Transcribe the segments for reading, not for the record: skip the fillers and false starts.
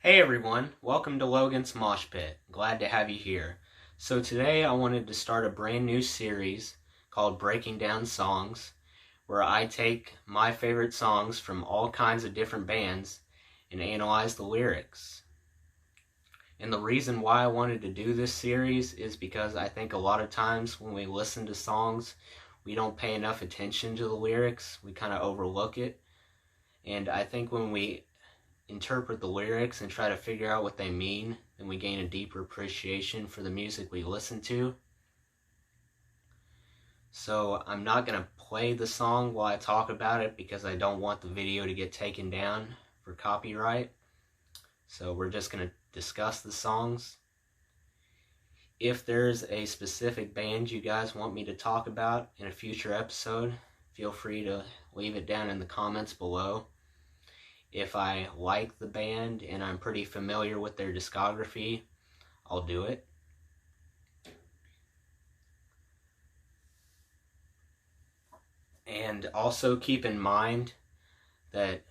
Hey everyone, welcome to Logan's Mosh Pit. Glad to have you here. So today I wanted to start a brand new series called Breaking Down Songs, where I take my favorite songs from all kinds of different bands and analyze the lyrics. And the reason why I wanted to do this series is because I think a lot of times when we listen to songs, we don't pay enough attention to the lyrics. We kind of overlook it. And I think when we interpret the lyrics and try to figure out what they mean, then we gain a deeper appreciation for the music we listen to. So I'm not going to play the song while I talk about it because I don't want the video to get taken down for copyright. So we're just going to discuss the songs. If there's a specific band you guys want me to talk about in a future episode, feel free to leave it down in the comments below. If I like the band and I'm pretty familiar with their discography, I'll do it. And also keep in mind that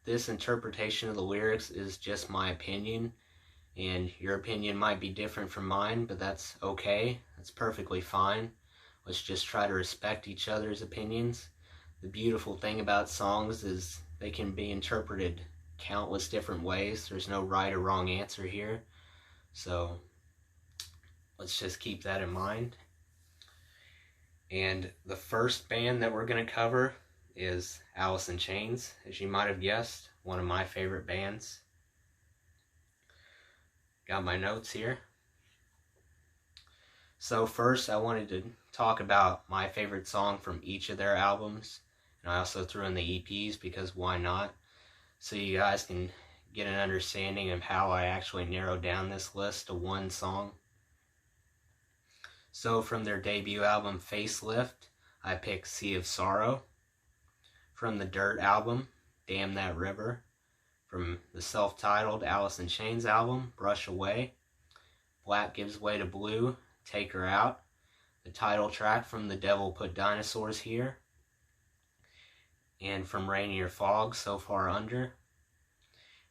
this interpretation of the lyrics is just my opinion, and your opinion might be different from mine, but that's okay. That's perfectly fine. Let's just try to respect each other's opinions. The beautiful thing about songs is they can be interpreted countless different ways. There's no right or wrong answer here. So let's just keep that in mind. And the first band that we're going to cover is Alice in Chains. As you might have guessed, one of my favorite bands. Got my notes here. So first I wanted to talk about my favorite song from each of their albums. And I also threw in the EPs because why not? So you guys can get an understanding of how I actually narrowed down this list to one song. So from their debut album Facelift, I picked Sea of Sorrow. From the Dirt album, Damn That River. From the self-titled Alice in Chains album, Brush Away. Black Gives Way to Blue, Take Her Out. The title track from The Devil Put Dinosaurs Here. And from Rainier Fog, So Far Under.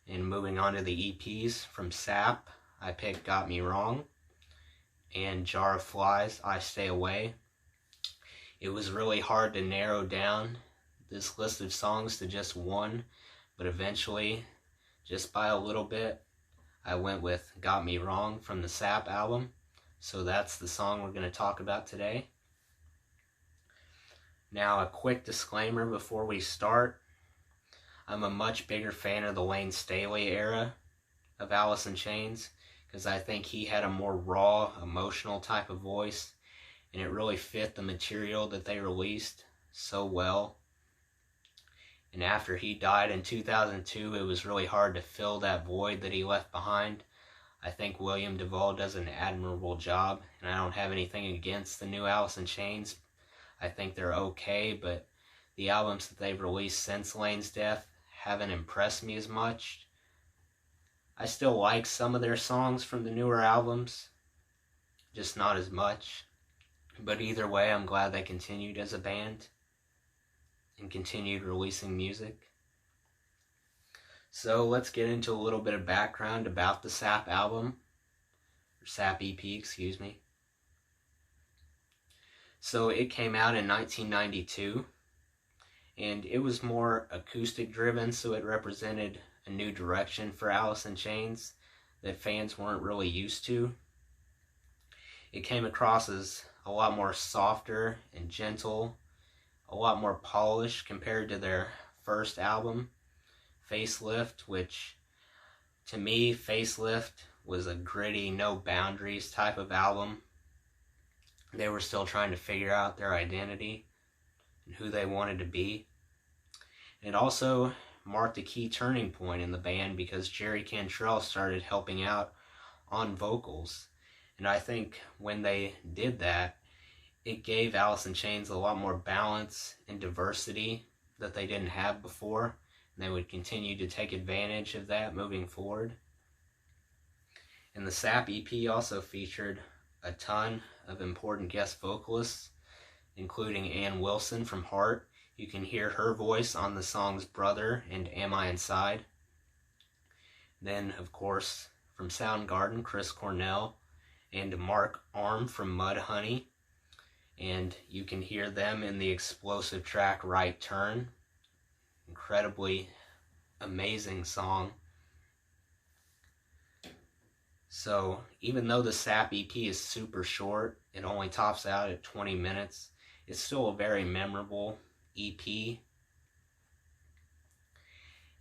And moving on to the EPs, from Sap, I picked Got Me Wrong, and Jar of Flies, I Stay Away. It was really hard to narrow down this list of songs to just one, but eventually, just by a little bit, I went with Got Me Wrong from the Sap album. So that's the song we're going to talk about today. Now, a quick disclaimer before we start. I'm a much bigger fan of the Lane Staley era of Alice in Chains because I think he had a more raw, emotional type of voice, and it really fit the material that they released so well. And after he died in 2002, it was really hard to fill that void that he left behind. I think William DuVall does an admirable job, and I don't have anything against the new Alice in Chains. I think they're okay, but the albums that they've released since Lane's death haven't impressed me as much. I still like some of their songs from the newer albums, just not as much. But either way, I'm glad they continued as a band and continued releasing music. So let's get into a little bit of background about the Sap album, or Sap EP, excuse me. So it came out in 1992, and it was more acoustic driven, so it represented a new direction for Alice in Chains that fans weren't really used to. It came across as a lot more softer and gentle, a lot more polished compared to their first album, Facelift, which to me, Facelift was a gritty, no boundaries type of album. They were still trying to figure out their identity and who they wanted to be. And it also marked a key turning point in the band because Jerry Cantrell started helping out on vocals. And I think when they did that, it gave Alice in Chains a lot more balance and diversity that they didn't have before. And they would continue to take advantage of that moving forward. And the Sap EP also featured a ton of important guest vocalists, including Ann Wilson from Heart. You can hear her voice on the songs Brother and Am I Inside. Then, of course, from Soundgarden, Chris Cornell and Mark Arm from Mudhoney. And you can hear them in the explosive track Right Turn. Incredibly amazing song. So even though the Sap EP is super short, it only tops out at 20 minutes, it's still a very memorable EP.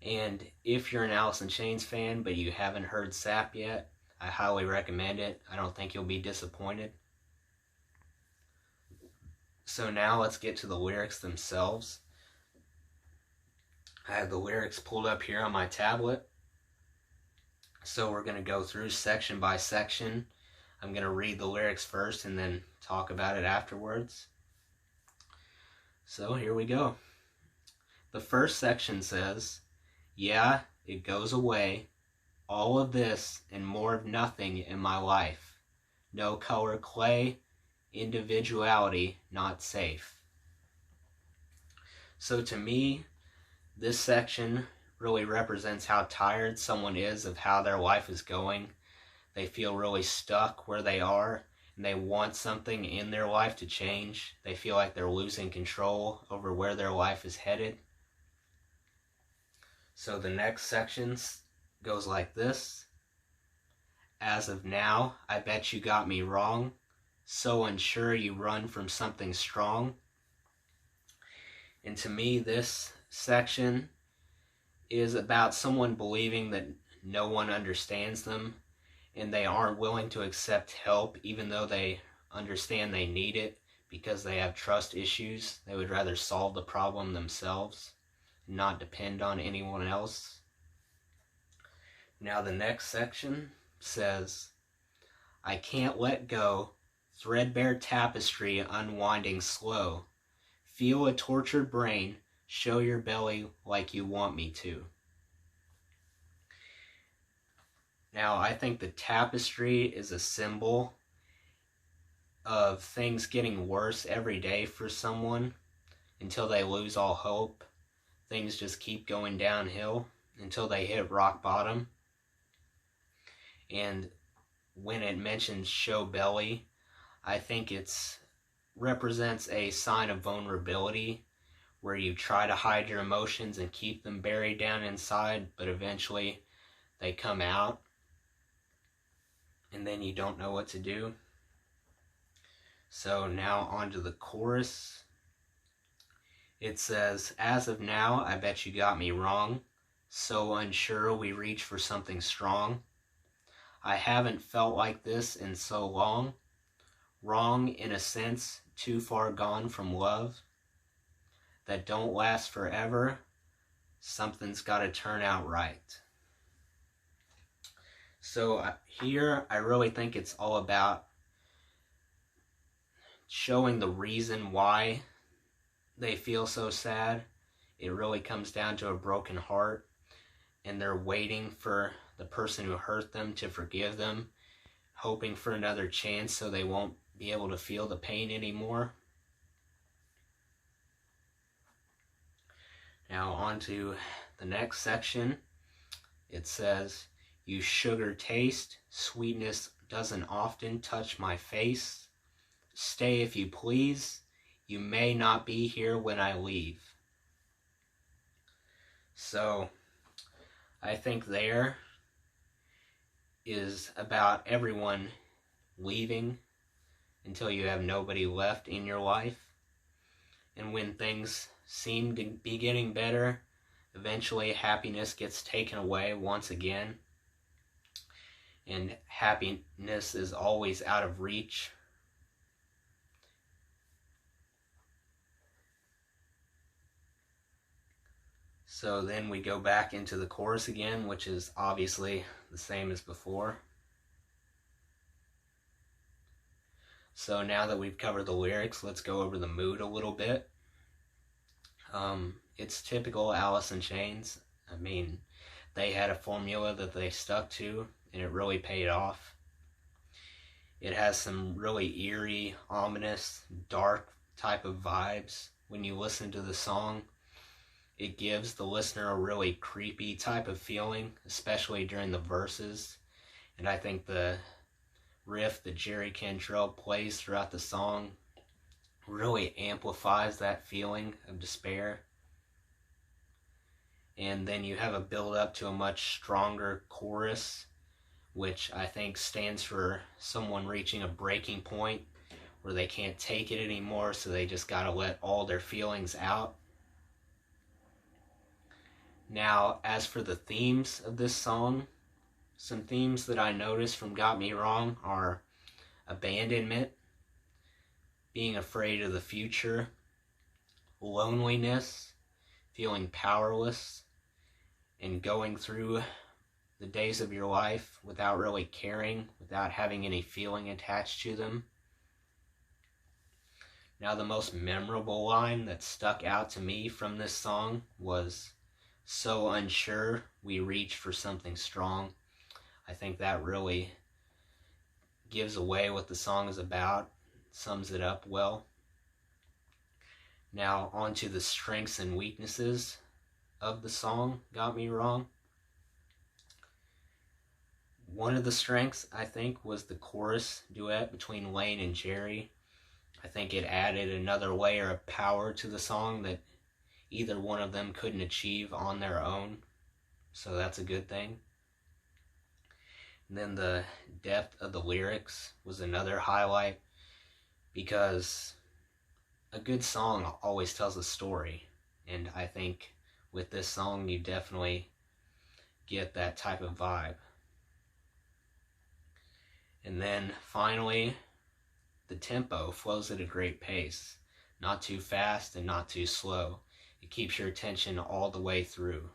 And if you're an Alice in Chains fan but you haven't heard Sap yet, I highly recommend it. I don't think you'll be disappointed. So now let's get to the lyrics themselves. I have the lyrics pulled up here on my tablet. So we're going to go through section by section. I'm going to read the lyrics first and then talk about it afterwards. So here we go. The first section says, "Yeah, it goes away. All of this and more of nothing in my life. No color clay, individuality not safe." So to me, this section really represents how tired someone is of how their life is going. They feel really stuck where they are, and they want something in their life to change. They feel like they're losing control over where their life is headed. So the next section goes like this. "As of now, I bet you got me wrong. So unsure you run from something strong." And to me, this section is about someone believing that no one understands them and they aren't willing to accept help even though they understand they need it because they have trust issues. They would rather solve the problem themselves and not depend on anyone else. Now the next section says, "I can't let go, threadbare tapestry unwinding slow. Feel a tortured brain, show your belly like you want me to." Now, I think the tapestry is a symbol of things getting worse every day for someone until they lose all hope. Things just keep going downhill until they hit rock bottom. And when it mentions show belly, I think it represents a sign of vulnerability where you try to hide your emotions and keep them buried down inside, but eventually they come out and then you don't know what to do. So now on to the chorus. It says, "As of now, I bet you got me wrong. So unsure we reach for something strong. I haven't felt like this in so long. Wrong in a sense, too far gone from love. That don't last forever. Something's gotta turn out right." So here, I really think it's all about showing the reason why they feel so sad. It really comes down to a broken heart, and they're waiting for the person who hurt them to forgive them, hoping for another chance so they won't be able to feel the pain anymore. Now on to the next section. It says, "You sugar taste, sweetness doesn't often touch my face. Stay if you please, you may not be here when I leave." So I think there is about everyone leaving until you have nobody left in your life. And when things seem to be getting better, eventually happiness gets taken away once again. And happiness is always out of reach. So then we go back into the chorus again, which is obviously the same as before. So now that we've covered the lyrics, let's go over the mood a little bit. It's typical Alice in Chains. I mean, they had a formula that they stuck to, and it really paid off. It has some really eerie, ominous, dark type of vibes when you listen to the song. it gives the listener a really creepy type of feeling, especially during the verses. And I think the riff that Jerry Cantrell plays throughout the song really amplifies that feeling of despair. And then you have a build up to a much stronger chorus, which I think stands for someone reaching a breaking point where they can't take it anymore, so they just gotta let all their feelings out. Now, as for the themes of this song, some themes that I noticed from Got Me Wrong are abandonment, being afraid of the future, loneliness, feeling powerless, and going through the days of your life without really caring, without having any feeling attached to them. Now, the most memorable line that stuck out to me from this song was, "So unsure, we reach for something strong." I think that really gives away what the song is about, sums it up well. Now, on to the strengths and weaknesses of the song, Got Me Wrong. One of the strengths, I think, was the chorus duet between Lane and Jerry. I think it added another layer of power to the song that either one of them couldn't achieve on their own, so that's a good thing. And then the depth of the lyrics was another highlight, because a good song always tells a story, and I think with this song you definitely get that type of vibe. And then finally, the tempo flows at a great pace, not too fast and not too slow. It keeps your attention all the way through.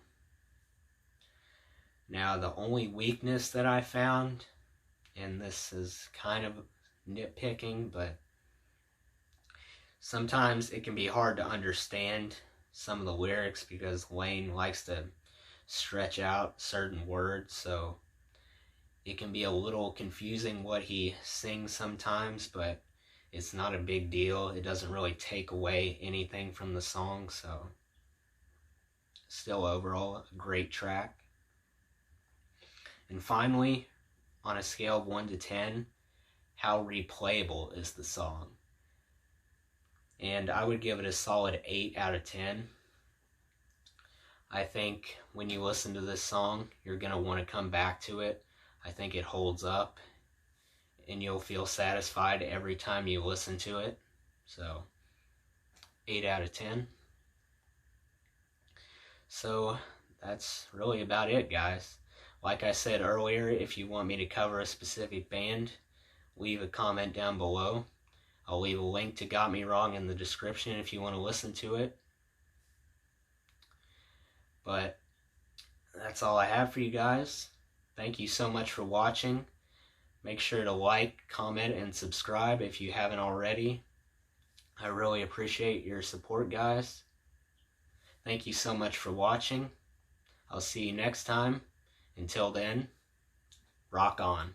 Now, the only weakness that I found, and this is kind of nitpicking, but sometimes it can be hard to understand some of the lyrics because Lane likes to stretch out certain words, so it can be a little confusing what he sings sometimes, but it's not a big deal. It doesn't really take away anything from the song, so still overall a great track. And finally, on a scale of 1 to 10, how replayable is the song? And I would give it a solid 8 out of 10. I think when you listen to this song, you're going to want to come back to it. I think it holds up, and you'll feel satisfied every time you listen to it. So, 8 out of 10. So, that's really about it, guys. Like I said earlier, if you want me to cover a specific band, leave a comment down below. I'll leave a link to Got Me Wrong in the description if you want to listen to it. But that's all I have for you guys. Thank you so much for watching. Make sure to like, comment, and subscribe if you haven't already. I really appreciate your support, guys. Thank you so much for watching. I'll see you next time. Until then, rock on.